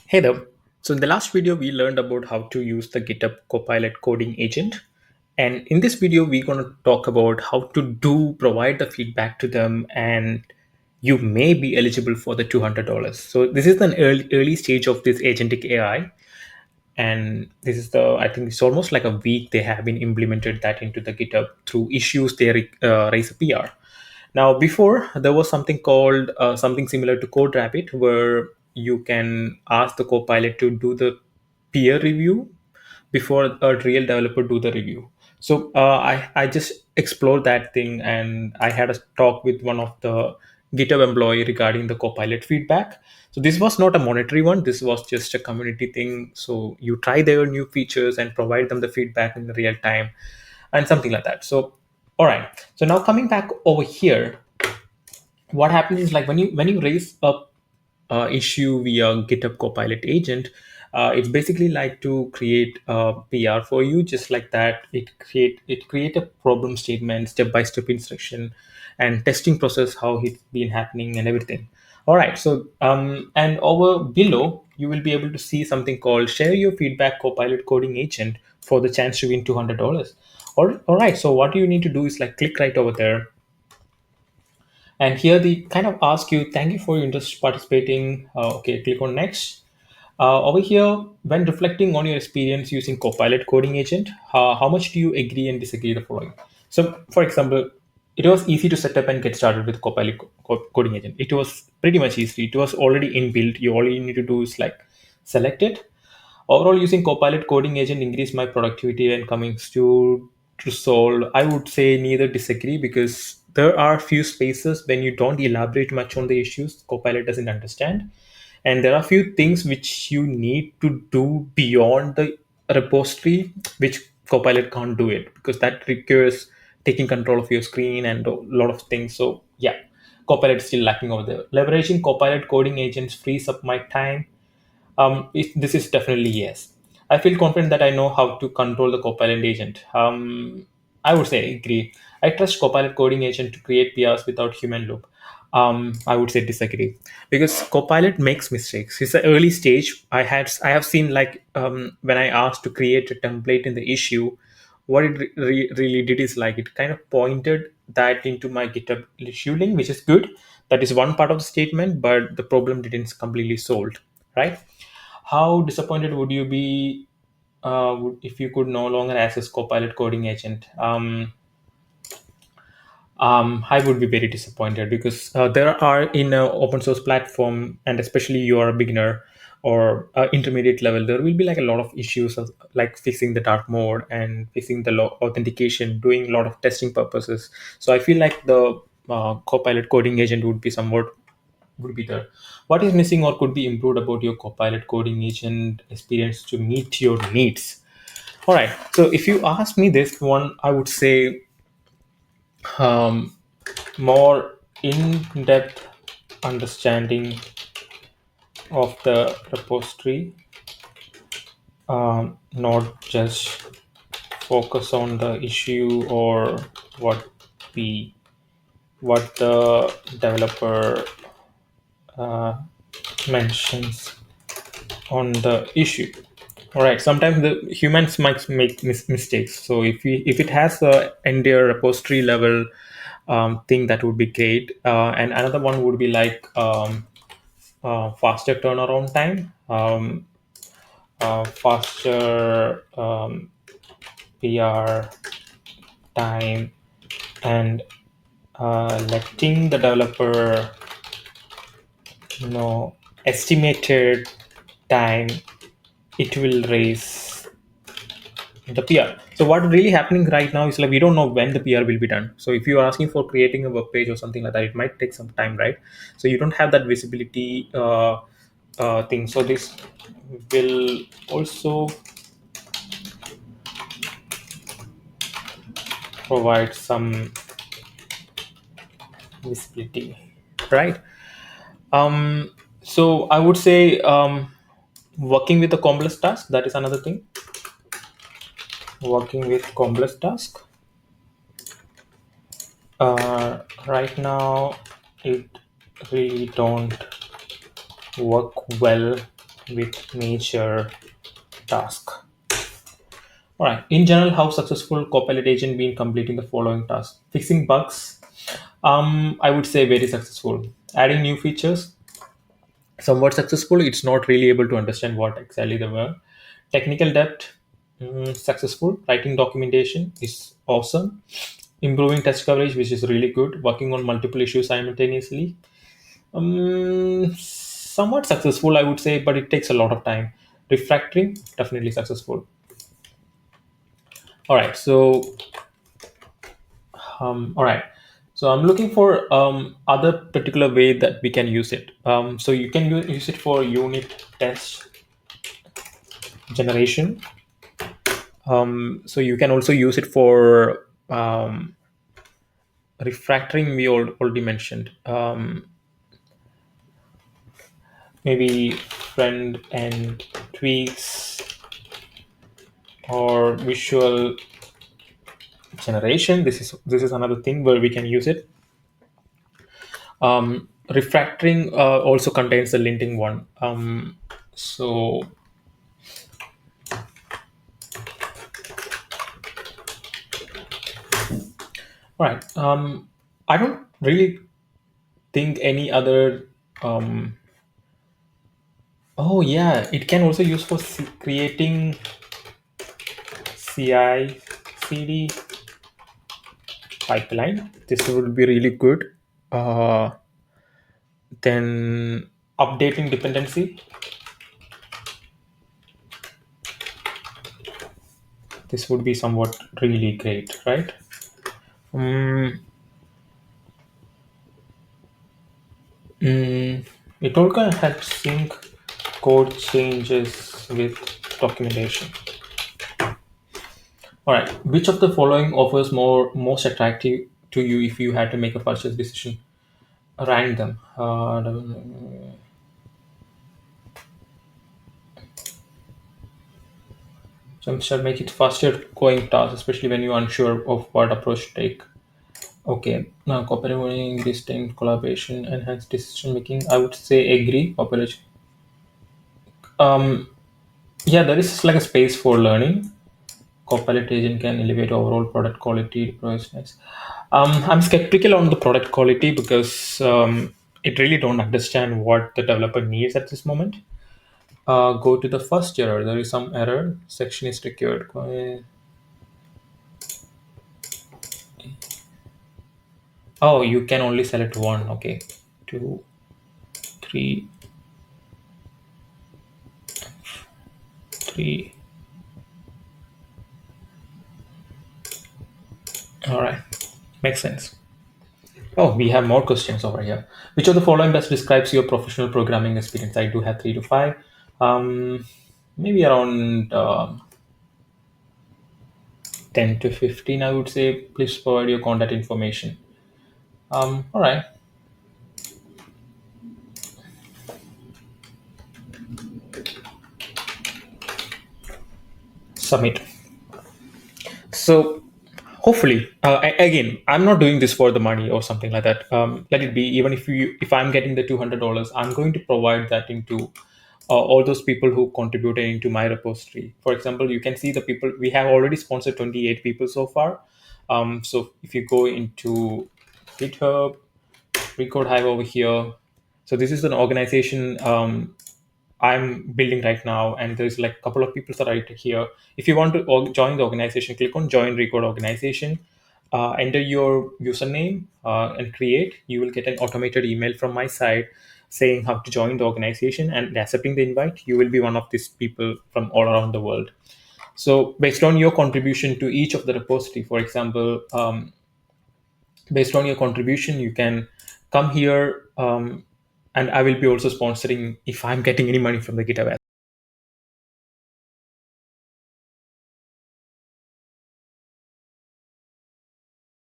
Hey there. So in the last video, we learned about how to use the GitHub Copilot coding agent. And in this video, we're going to talk about how to provide the feedback to them, and you may be eligible for the $200. So this is an early stage of this agentic AI. And this is I think it's almost like a week they have been implemented that into the GitHub through issues they raise a PR. Now, before there was something called something similar to Code Rabbit, where you can ask the Copilot to do the peer review before a real developer do the review. So I just explored that thing, and I had a talk with one of the GitHub employee regarding the Copilot feedback. So this was not a monetary one. This was just a community thing. So you try their new features and provide them the feedback in the real time and something like that. So all right. So now coming back over here, what happens is like when you raise a issue via GitHub Copilot agent, it's basically like to create a PR for you, just like that. It create a problem statement, step by step instruction, and testing process how it's been happening and everything. All right. So and over below you will be able to see something called share your feedback Copilot coding agent for the chance to win $200. All right. So what you need to do is like click right over there, and here they kind of ask you, thank you for your interest participating. Okay, click on next. Over here, when reflecting on your experience using Copilot coding agent, how much do you agree and disagree the following? So, for example, it was easy to set up and get started with Copilot coding agent. It was pretty much easy. It was already inbuilt. All you need to do is like select it. Overall, using Copilot coding agent increased my productivity and coming to solve. I would say neither disagree, because there are few spaces when you don't elaborate much on the issues, Copilot doesn't understand, and there are few things which you need to do beyond the repository, which Copilot can't do it because that requires taking control of your screen and a lot of things. So yeah, Copilot is still lacking over there. Leveraging Copilot coding agents frees up my time. This is definitely yes. I feel confident that I know how to control the Copilot agent. I would say agree. I trust Copilot coding agent to create PRs without human loop. I would say disagree, because Copilot makes mistakes. It's an early stage. I have seen like when I asked to create a template in the issue, what it really did is like it kind of pointed that into my GitHub issue link, which is good. That is one part of the statement, but the problem didn't completely solved, right? How disappointed would you be if you could no longer access Copilot coding agent? I would be very disappointed, because there are in an open source platform, and especially you are a beginner or intermediate level, there will be like a lot of issues of, like fixing the dark mode and fixing the authentication, doing a lot of testing purposes. So I feel like the Copilot coding agent would be somewhat would be there. What is missing or could be improved about your Copilot coding agent experience to meet your needs? All right. So if you ask me this one, I would say um, more in-depth understanding of the repository, not just focus on the issue or what the what the developer uh, mentions on the issue. All right. Sometimes the humans might make mistakes. So if it has a entire repository level thing, that would be great. And another one would be like faster turnaround time, faster PR time, and letting the developer know estimated time it will raise the PR. So what really happening right now is like we don't know when the PR will be done. So if you are asking for creating a web page or something like that, it might take some time, right? So you don't have that visibility thing. So this will also provide some visibility, right? So I would say working with the complex task, that is another thing. Working with complex task. Right now, it really don't work well with major task. All right. In general, how successful Copilot agent been completing the following tasks? Fixing bugs. I would say very successful. Adding new features. Somewhat successful. It's not really able to understand what exactly they were. Technical depth. Successful. Writing documentation is awesome. Improving test coverage, which is really good. Working on multiple issues simultaneously. Somewhat successful, I would say, but it takes a lot of time. Refactoring, definitely successful. All right. All right. So I'm looking for other particular way that we can use it. So you can use it for unit test generation. So you can also use it for refactoring. We already mentioned. Maybe friend and tweaks or visual generation. This is another thing where we can use it. Refactoring also contains the linting one. So all right. I don't really think any other. Um, oh yeah, it can also use for creating CI CD pipeline. This would be really good. Uh, then updating dependency. This would be somewhat really great, right? Um, it also helps sync code changes with documentation. All right. Which of the following offers most attractive to you if you had to make a purchase decision? Rank them. Some shall make it faster going task, especially when you're unsure of what approach to take. Okay. Now, cooperating, distinct collaboration, enhanced decision making. I would say agree. Cooperation. Um, yeah, there is like a space for learning. Copilot agent can elevate overall product quality. Process. I'm skeptical on the product quality because it really don't understand what the developer needs at this moment. Go to the first error. There is some error. Section is secured. Oh, you can only select one. Okay, two, three, three. All right, makes sense. Oh, we have more questions over here. Which of the following best describes your professional programming experience? I do have 3 to 5. Um, Maybe around 10 to 15, I would say. Please provide your contact information. All right, submit. So hopefully, again, I'm not doing this for the money or something like that. Let it be. Even if I'm getting the $200, I'm going to provide that into all those people who contributed into my repository. For example, you can see the people we have already sponsored 28 people so far. So if you go into GitHub, Recode Hive over here. So this is an organization I'm building right now, and there's like a couple of people that are right here. If you want to join the organization, click on Join Recode Organization. Enter your username and create. You will get an automated email from my side saying how to join the organization and accepting the invite. You will be one of these people from all around the world. So based on your contribution to each of the repository, for example, based on your contribution you can come here, and I will be also sponsoring if I'm getting any money from the GitHub